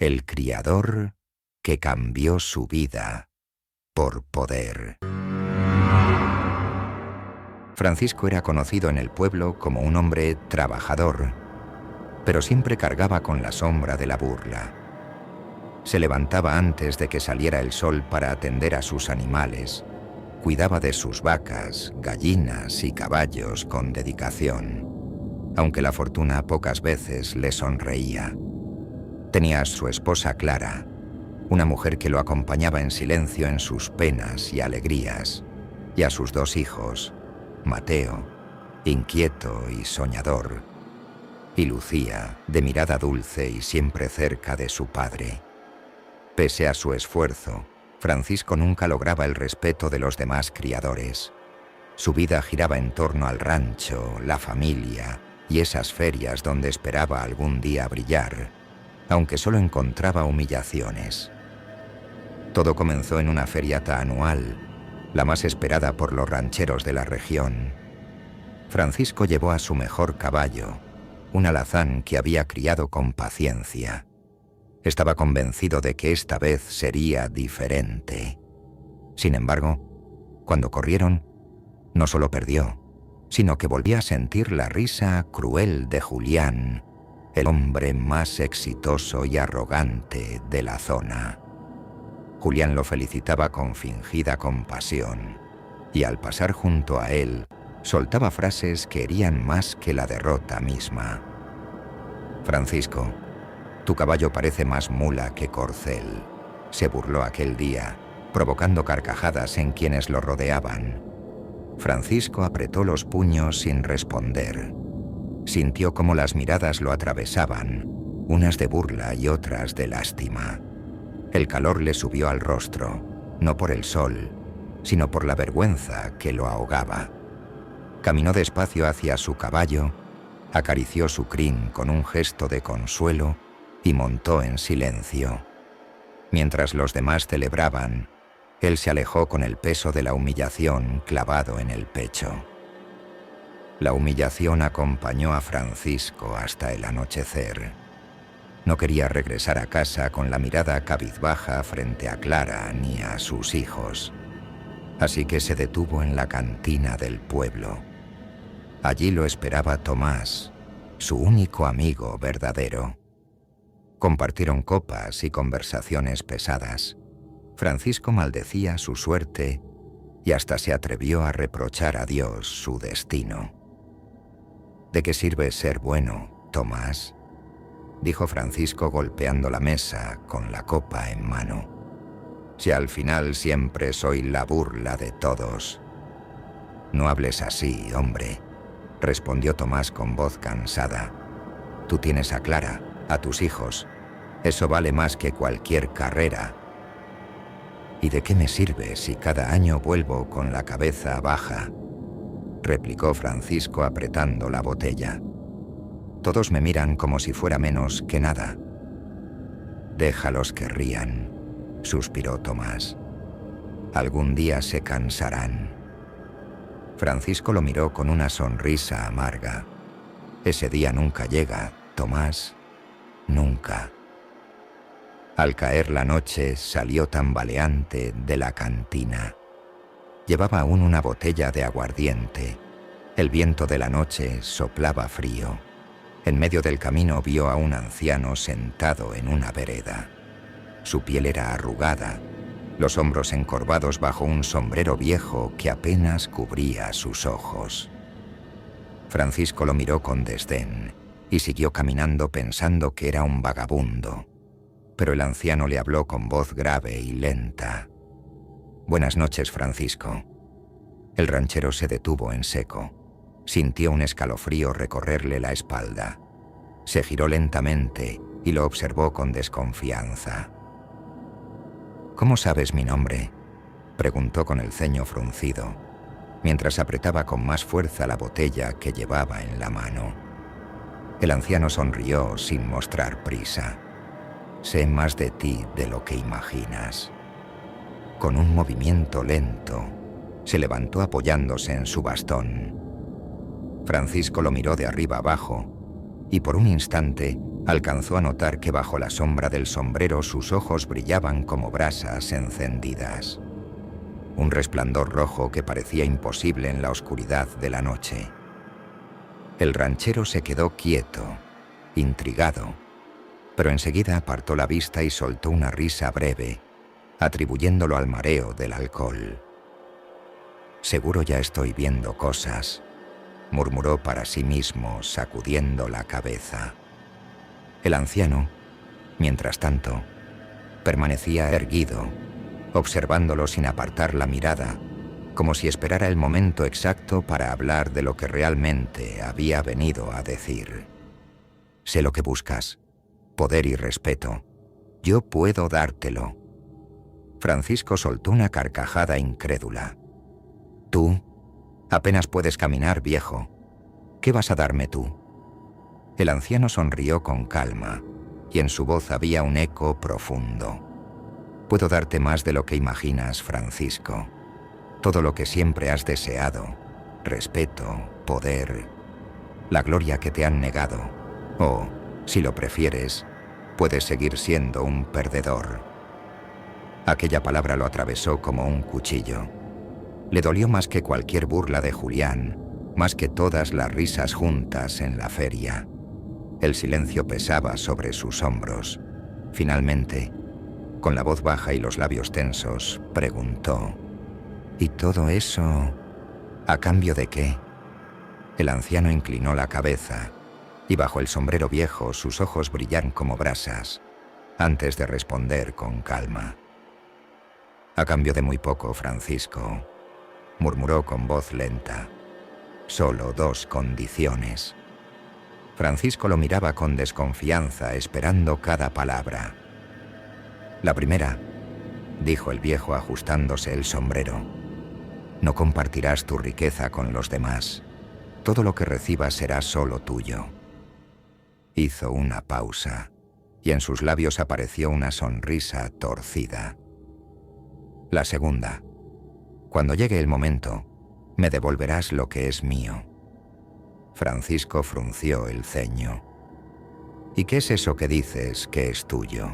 El criador que cambió su vida por poder. Francisco era conocido en el pueblo como un hombre trabajador, pero siempre cargaba con la sombra de la burla. Se levantaba antes de que saliera el sol para atender a sus animales, cuidaba de sus vacas, gallinas y caballos con dedicación, aunque la fortuna pocas veces le sonreía. Tenía a su esposa Clara, una mujer que lo acompañaba en silencio en sus penas y alegrías, y a sus 2 hijos, Mateo, inquieto y soñador, y Lucía, de mirada dulce y siempre cerca de su padre. Pese a su esfuerzo, Francisco nunca lograba el respeto de los demás criadores. Su vida giraba en torno al rancho, la familia y esas ferias donde esperaba algún día brillar, aunque solo encontraba humillaciones. Todo comenzó en una feriata anual, la más esperada por los rancheros de la región. Francisco llevó a su mejor caballo, un alazán que había criado con paciencia. Estaba convencido de que esta vez sería diferente. Sin embargo, cuando corrieron, no solo perdió, sino que volvía a sentir la risa cruel de Julián, el hombre más exitoso y arrogante de la zona. Julián lo felicitaba con fingida compasión, y al pasar junto a él, soltaba frases que herían más que la derrota misma. «Francisco, tu caballo parece más mula que corcel», se burló aquel día, provocando carcajadas en quienes lo rodeaban. Francisco apretó los puños sin responder. Sintió cómo las miradas lo atravesaban, unas de burla y otras de lástima. El calor le subió al rostro, no por el sol, sino por la vergüenza que lo ahogaba. Caminó despacio hacia su caballo, acarició su crin con un gesto de consuelo y montó en silencio. Mientras los demás celebraban, él se alejó con el peso de la humillación clavado en el pecho. La humillación acompañó a Francisco hasta el anochecer. No quería regresar a casa con la mirada cabizbaja frente a Clara ni a sus hijos. Así que se detuvo en la cantina del pueblo. Allí lo esperaba Tomás, su único amigo verdadero. Compartieron copas y conversaciones pesadas. Francisco maldecía su suerte y hasta se atrevió a reprochar a Dios su destino. «¿De qué sirve ser bueno, Tomás?», dijo Francisco golpeando la mesa con la copa en mano. «Si al final siempre soy la burla de todos». «No hables así, hombre», respondió Tomás con voz cansada. «Tú tienes a Clara, a tus hijos. Eso vale más que cualquier carrera». «¿Y de qué me sirve si cada año vuelvo con la cabeza baja?», replicó Francisco apretando la botella. «Todos me miran como si fuera menos que nada». «Déjalos que rían», suspiró Tomás. «Algún día se cansarán». Francisco lo miró con una sonrisa amarga. «Ese día nunca llega, Tomás, nunca». Al caer la noche salió tambaleante de la cantina. Llevaba aún una botella de aguardiente. El viento de la noche soplaba frío. En medio del camino vio a un anciano sentado en una vereda. Su piel era arrugada, los hombros encorvados bajo un sombrero viejo que apenas cubría sus ojos. Francisco lo miró con desdén y siguió caminando pensando que era un vagabundo. Pero el anciano le habló con voz grave y lenta. «Buenas noches, Francisco». El ranchero se detuvo en seco. Sintió un escalofrío recorrerle la espalda. Se giró lentamente y lo observó con desconfianza. «¿Cómo sabes mi nombre?», preguntó con el ceño fruncido, mientras apretaba con más fuerza la botella que llevaba en la mano. El anciano sonrió sin mostrar prisa. «Sé más de ti de lo que imaginas». Con un movimiento lento, se levantó apoyándose en su bastón. Francisco lo miró de arriba abajo y por un instante alcanzó a notar que bajo la sombra del sombrero sus ojos brillaban como brasas encendidas. Un resplandor rojo que parecía imposible en la oscuridad de la noche. El ranchero se quedó quieto, intrigado, pero enseguida apartó la vista y soltó una risa breve, atribuyéndolo al mareo del alcohol. «Seguro ya estoy viendo cosas», murmuró para sí mismo, sacudiendo la cabeza. El anciano, mientras tanto, permanecía erguido, observándolo sin apartar la mirada, como si esperara el momento exacto para hablar de lo que realmente había venido a decir. «Sé lo que buscas, poder y respeto. Yo puedo dártelo». Francisco soltó una carcajada incrédula. «¿Tú? Apenas puedes caminar, viejo. ¿Qué vas a darme tú?» El anciano sonrió con calma, y en su voz había un eco profundo. «Puedo darte más de lo que imaginas, Francisco. Todo lo que siempre has deseado. Respeto, poder, la gloria que te han negado. O, si lo prefieres, puedes seguir siendo un perdedor». Aquella palabra lo atravesó como un cuchillo. Le dolió más que cualquier burla de Julián, más que todas las risas juntas en la feria. El silencio pesaba sobre sus hombros. Finalmente, con la voz baja y los labios tensos, preguntó: «¿Y todo eso a cambio de qué?» El anciano inclinó la cabeza, y bajo el sombrero viejo sus ojos brillaron como brasas, antes de responder con calma. «A cambio de muy poco, Francisco», murmuró con voz lenta. «Solo 2 condiciones». Francisco lo miraba con desconfianza, esperando cada palabra. «La primera», dijo el viejo ajustándose el sombrero, «no compartirás tu riqueza con los demás. Todo lo que recibas será solo tuyo». Hizo una pausa, y en sus labios apareció una sonrisa torcida. «La segunda, cuando llegue el momento, me devolverás lo que es mío». Francisco frunció el ceño. «¿Y qué es eso que dices que es tuyo?»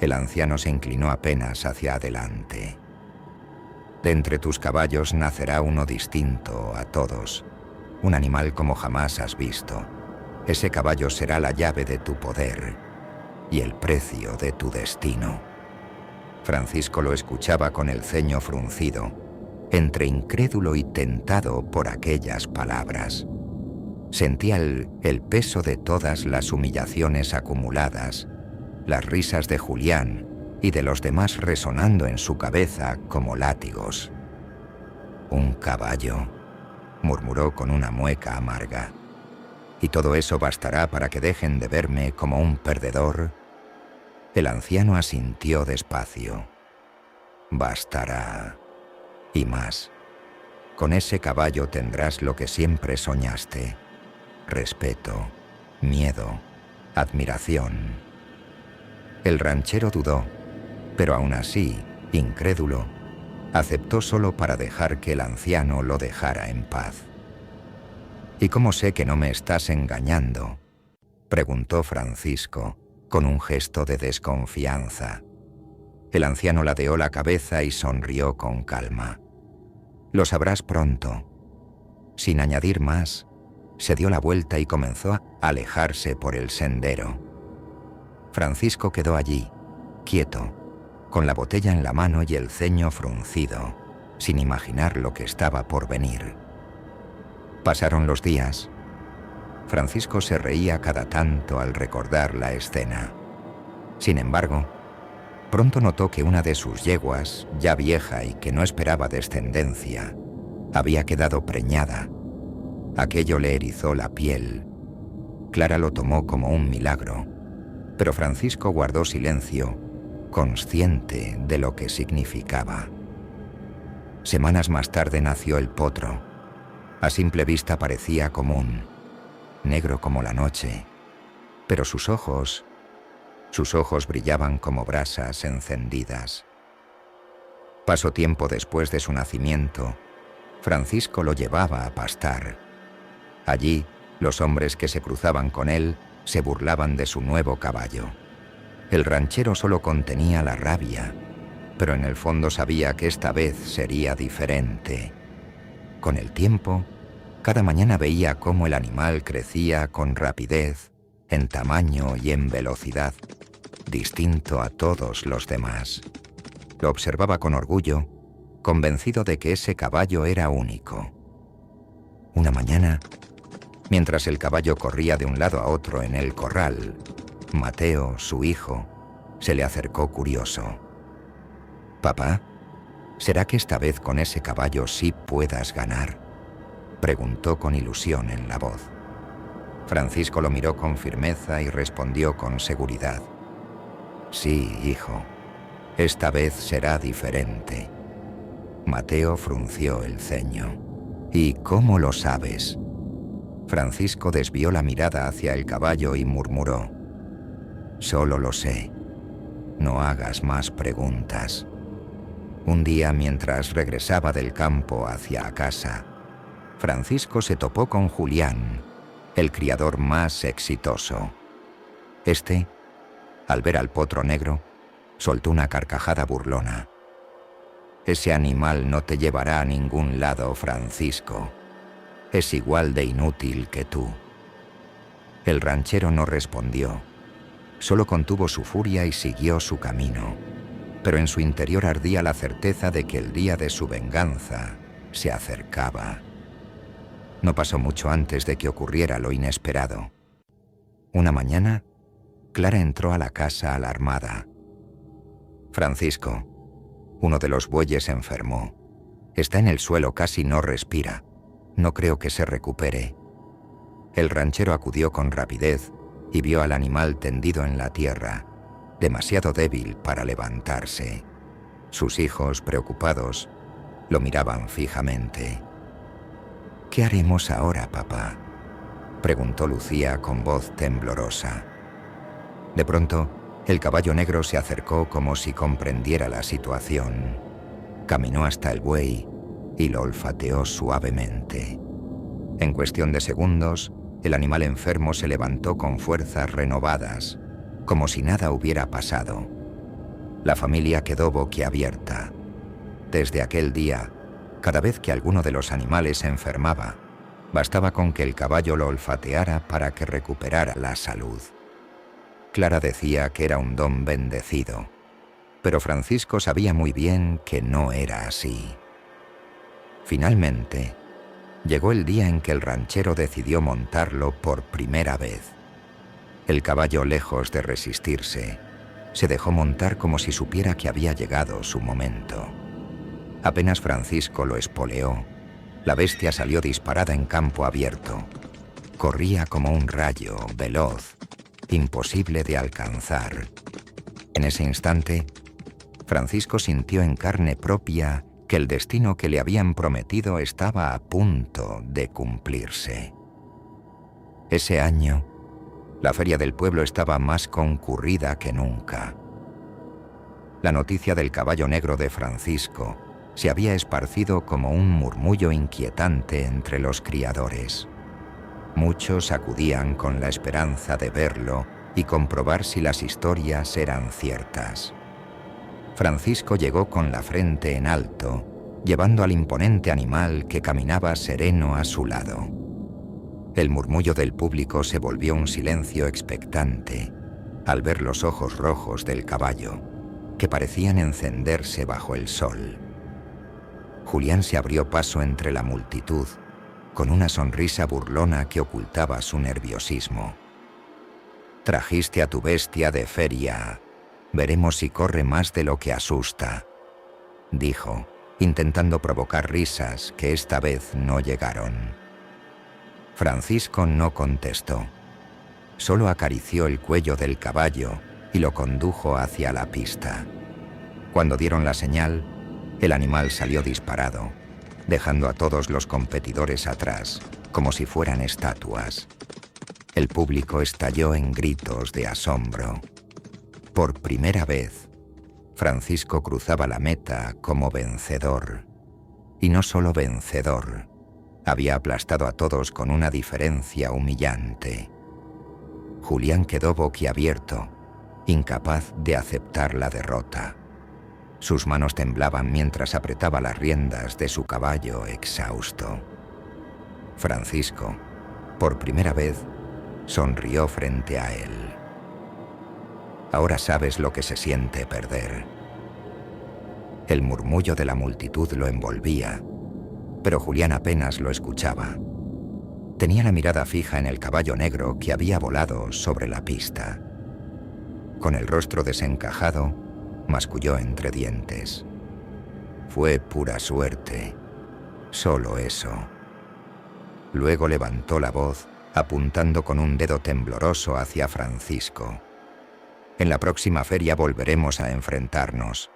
El anciano se inclinó apenas hacia adelante. «De entre tus caballos nacerá uno distinto a todos, un animal como jamás has visto. Ese caballo será la llave de tu poder y el precio de tu destino». Francisco lo escuchaba con el ceño fruncido, entre incrédulo y tentado por aquellas palabras. Sentía el peso de todas las humillaciones acumuladas, las risas de Julián y de los demás resonando en su cabeza como látigos. «Un caballo», murmuró con una mueca amarga. «¿Y todo eso bastará para que dejen de verme como un perdedor?» El anciano asintió despacio. «Bastará. Y más. Con ese caballo tendrás lo que siempre soñaste: respeto, miedo, admiración». El ranchero dudó, pero aún así, incrédulo, aceptó solo para dejar que el anciano lo dejara en paz. «¿Y cómo sé que no me estás engañando?», preguntó Francisco, con un gesto de desconfianza. El anciano ladeó la cabeza y sonrió con calma. «Lo sabrás pronto». Sin añadir más, se dio la vuelta y comenzó a alejarse por el sendero. Francisco quedó allí, quieto, con la botella en la mano y el ceño fruncido, sin imaginar lo que estaba por venir. Pasaron los días. Francisco se reía cada tanto al recordar la escena. Sin embargo, pronto notó que una de sus yeguas, ya vieja y que no esperaba descendencia, había quedado preñada. Aquello le erizó la piel. Clara lo tomó como un milagro, pero Francisco guardó silencio, consciente de lo que significaba. Semanas más tarde nació el potro. A simple vista parecía común, negro como la noche, pero sus ojos brillaban como brasas encendidas. Pasó tiempo después de su nacimiento. Francisco lo llevaba a pastar. Allí Los hombres que se cruzaban con él se burlaban de su nuevo caballo. El ranchero solo contenía la rabia, pero en el fondo sabía que esta vez sería diferente. Con el tiempo, cada mañana veía cómo el animal crecía con rapidez, en tamaño y en velocidad, distinto a todos los demás. Lo observaba con orgullo, convencido de que ese caballo era único. Una mañana, mientras el caballo corría de un lado a otro en el corral, Mateo, su hijo, se le acercó curioso. «Papá, ¿será que esta vez con ese caballo sí puedas ganar?», preguntó con ilusión en la voz. Francisco lo miró con firmeza y respondió con seguridad: «Sí, hijo, esta vez será diferente». Mateo frunció el ceño. «¿Y cómo lo sabes?». Francisco desvió la mirada hacia el caballo y murmuró: «Solo lo sé. No hagas más preguntas». Un día, mientras regresaba del campo hacia casa, Francisco se topó con Julián, el criador más exitoso. Este, al ver al potro negro, soltó una carcajada burlona. «Ese animal no te llevará a ningún lado, Francisco. Es igual de inútil que tú». El ranchero no respondió, solo contuvo su furia y siguió su camino, pero en su interior ardía la certeza de que el día de su venganza se acercaba. No pasó mucho antes de que ocurriera lo inesperado. Una mañana, Clara entró a la casa alarmada. «Francisco, uno de los bueyes enfermó. Está en el suelo, casi no respira. No creo que se recupere». El ranchero acudió con rapidez y vio al animal tendido en la tierra, demasiado débil para levantarse. Sus hijos, preocupados, lo miraban fijamente. «¿Qué haremos ahora, papá?», preguntó Lucía con voz temblorosa. De pronto, el caballo negro se acercó como si comprendiera la situación. Caminó hasta el buey y lo olfateó suavemente. En cuestión de segundos, el animal enfermo se levantó con fuerzas renovadas, como si nada hubiera pasado. La familia quedó boquiabierta. Desde aquel día, cada vez que alguno de los animales se enfermaba, bastaba con que el caballo lo olfateara para que recuperara la salud. Clara decía que era un don bendecido, pero Francisco sabía muy bien que no era así. Finalmente, llegó el día en que el ranchero decidió montarlo por primera vez. El caballo, lejos de resistirse, se dejó montar como si supiera que había llegado su momento. Apenas Francisco lo espoleó, la bestia salió disparada en campo abierto. Corría como un rayo, veloz, imposible de alcanzar. En ese instante, Francisco sintió en carne propia que el destino que le habían prometido estaba a punto de cumplirse. Ese año, la feria del pueblo estaba más concurrida que nunca. La noticia del caballo negro de Francisco se había esparcido como un murmullo inquietante entre los criadores. Muchos acudían con la esperanza de verlo y comprobar si las historias eran ciertas. Francisco llegó con la frente en alto, llevando al imponente animal que caminaba sereno a su lado. El murmullo del público se volvió un silencio expectante al ver los ojos rojos del caballo, que parecían encenderse bajo el sol. Julián se abrió paso entre la multitud, con una sonrisa burlona que ocultaba su nerviosismo. «Trajiste a tu bestia de feria. Veremos si corre más de lo que asusta», dijo, intentando provocar risas que esta vez no llegaron. Francisco no contestó. Solo acarició el cuello del caballo y lo condujo hacia la pista. Cuando dieron la señal, el animal salió disparado, dejando a todos los competidores atrás, como si fueran estatuas. El público estalló en gritos de asombro. Por primera vez, Francisco cruzaba la meta como vencedor. Y no solo vencedor, Había aplastado a todos con una diferencia humillante. Julián quedó boquiabierto, incapaz de aceptar la derrota. Sus manos temblaban mientras apretaba las riendas de su caballo exhausto. Francisco, por primera vez, sonrió frente a él. Ahora sabes lo que se siente perder. El murmullo de la multitud lo envolvía, pero Julián apenas lo escuchaba. Tenía la mirada fija en el caballo negro que había volado sobre la pista. Con el rostro desencajado, masculló entre dientes. Fue pura suerte, solo eso. Luego levantó la voz, apuntando con un dedo tembloroso hacia Francisco. En la próxima feria volveremos a enfrentarnos,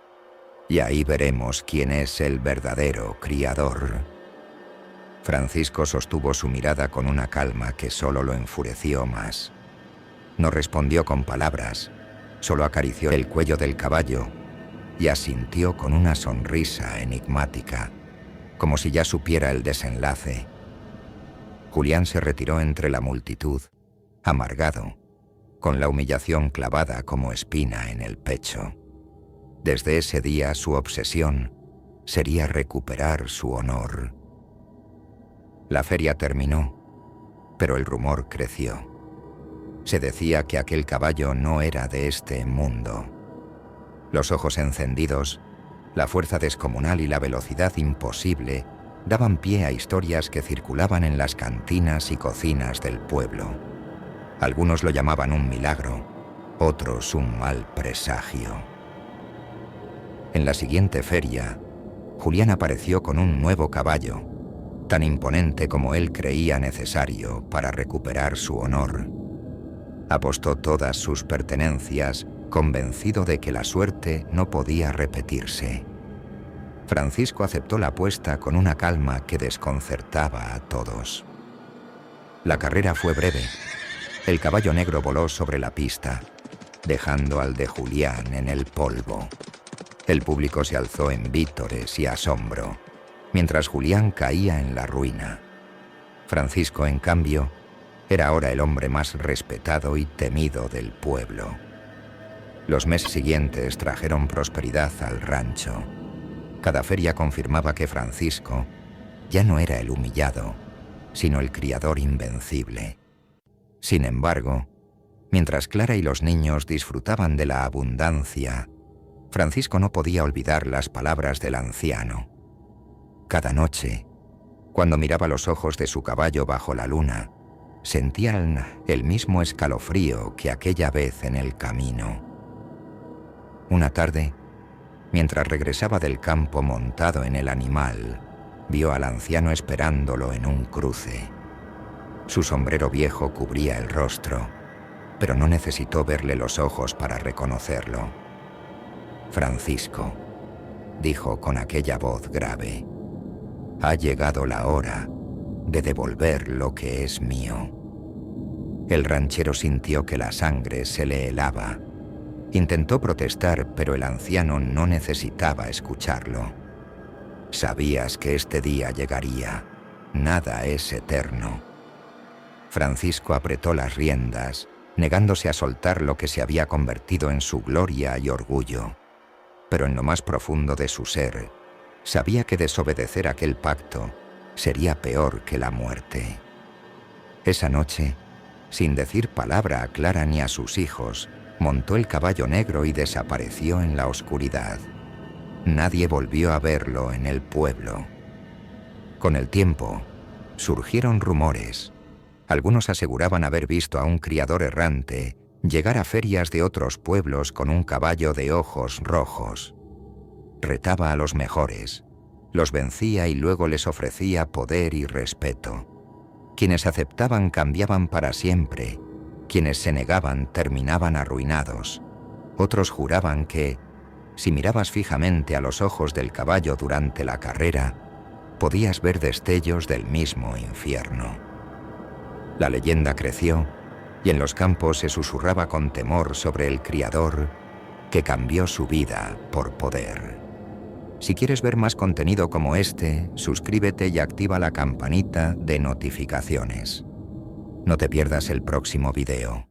y ahí veremos quién es el verdadero criador. Francisco sostuvo su mirada con una calma que solo lo enfureció más. No respondió con palabras, solo acarició el cuello del caballo y asintió con una sonrisa enigmática, como si ya supiera el desenlace. Julián se retiró entre la multitud, amargado, con la humillación clavada como espina en el pecho. Desde ese día su obsesión sería recuperar su honor. La feria terminó, pero el rumor creció. Se decía que aquel caballo no era de este mundo. Los ojos encendidos, la fuerza descomunal y la velocidad imposible daban pie a historias que circulaban en las cantinas y cocinas del pueblo. Algunos lo llamaban un milagro, otros un mal presagio. En la siguiente feria, Julián apareció con un nuevo caballo, tan imponente como él creía necesario para recuperar su honor. Apostó todas sus pertenencias, convencido de que la suerte no podía repetirse. Francisco aceptó la apuesta con una calma que desconcertaba a todos. La carrera fue breve. El caballo negro voló sobre la pista, dejando al de Julián en el polvo. El público se alzó en vítores y asombro, mientras Julián caía en la ruina. Francisco, en cambio, era ahora el hombre más respetado y temido del pueblo. Los meses siguientes trajeron prosperidad al rancho. Cada feria confirmaba que Francisco ya no era el humillado, sino el criador invencible. Sin embargo, mientras Clara y los niños disfrutaban de la abundancia, Francisco no podía olvidar las palabras del anciano. Cada noche, cuando miraba los ojos de su caballo bajo la luna, sentían el mismo escalofrío que aquella vez en el camino. Una tarde, mientras regresaba del campo montado en el animal, vio al anciano esperándolo en un cruce. Su sombrero viejo cubría el rostro, pero no necesitó verle los ojos para reconocerlo. «Francisco», dijo con aquella voz grave, «ha llegado la hora de devolver lo que es mío». El ranchero sintió que la sangre se le helaba. Intentó protestar, pero el anciano no necesitaba escucharlo. «Sabías que este día llegaría. Nada es eterno». Francisco apretó las riendas, negándose a soltar lo que se había convertido en su gloria y orgullo. Pero en lo más profundo de su ser, sabía que desobedecer aquel pacto sería peor que la muerte. Esa noche, sin decir palabra a Clara ni a sus hijos, montó el caballo negro y desapareció en la oscuridad. Nadie volvió a verlo en el pueblo. Con el tiempo, surgieron rumores. Algunos aseguraban haber visto a un criador errante llegar a ferias de otros pueblos con un caballo de ojos rojos. Retaba a los mejores, los vencía y luego les ofrecía poder y respeto. Quienes aceptaban cambiaban para siempre, quienes se negaban terminaban arruinados. Otros juraban que, si mirabas fijamente a los ojos del caballo durante la carrera, podías ver destellos del mismo infierno. La leyenda creció, y en los campos se susurraba con temor sobre el criador que cambió su vida por poder. Si quieres ver más contenido como este, suscríbete y activa la campanita de notificaciones. No te pierdas el próximo video.